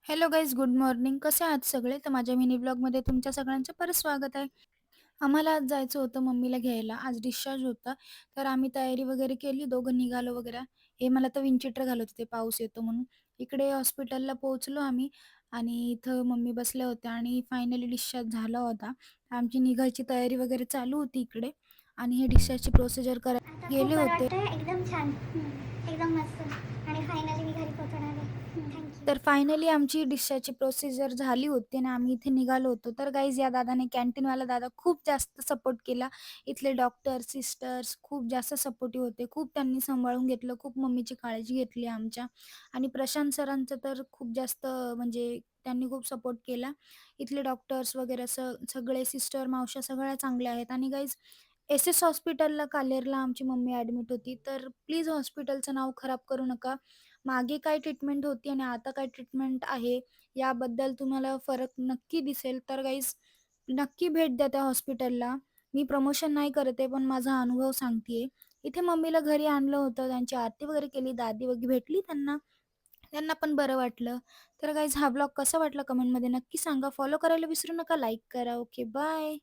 Hello guys, good morning. कसे आहात सगळे? तर माझ्या मिनी ब्लॉगमध्ये तुमच्या सगळ्यांचं परत स्वागत आहे. आम्हाला आज जायचं होतं मम्मीला घ्यायला. आज डिस्चार्ज होता. तर आम्ही तयारी वगैरे केली, दोघं निघालो वगैरे. हे मला तर विंडचिटर घालत होते, पाऊस येतो म्हणून. इकडे हॉस्पिटलला पोहोचलो आम्ही आणि इथं मम्मी बसल्या होत्या आणि फायनली डिस्चार्ज झाला होता. आमची निघायची तयारी वगैरे चालू होती इकडे आणि हे डिस्चार्जची प्रोसिजर आता करायला खूप गेले बरं होते. वाटतंय. एकदम छान. एकदम मस्त. आणि फायनली मी घरी पोहोचणार आहे. थँक तर फायनली आमची डिस्चार्जची प्रोसिजर झाली होती आणि आम्ही इथे निघालो होतो. तर गाईज या दादाने कॅन्टीनवाला दादा खूप जास्त सपोर्ट केला. इथले डॉक्टर, सिस्टर्स खूप जास्त सपोर्टिव्ह होते. खूप त्यांनी सांभाळून घेतलं. खूप मम्मीची काळजी घेतली आमच्या आणि प्रशांत सरांचं तर खूप जास्त म्हणजे त्यांनी खूप सपोर्ट केला. इथले डॉक्टर्स वगैरे सगळे सिस्टर, मावश्या सगळ्या चांगल्या आहेत आणि गाईज एस-एस हॉस्पिटलला कालेरला आमची मम्मी ॲडमिट होती. तर प्लीज हॉस्पिटलचं नाव खराब करू नका. मागे काय ट्रीटमेंट होती आणि आता काय ट्रीटमेंट आहे, याबद्दल तुम्हाला फरक नक्की दिसेल. तर गाईज नक्की भेट द्या त्या हॉस्पिटलला. मी प्रमोशन नाही करत आहे, पण माझा अनुभव सांगते इथे मम्मीला घरी आणलं होतं, त्यांची आरती वगैरे केली, दादी वगैरे भेटली त्यांना. त्यांना पण बरं वाटलं. तर गाईज हा ब्लॉग कसा वाटला कमेंटमध्ये नक्की सांगा. फॉलो करायला विसरू नका. लाईक करा. Okay, bye.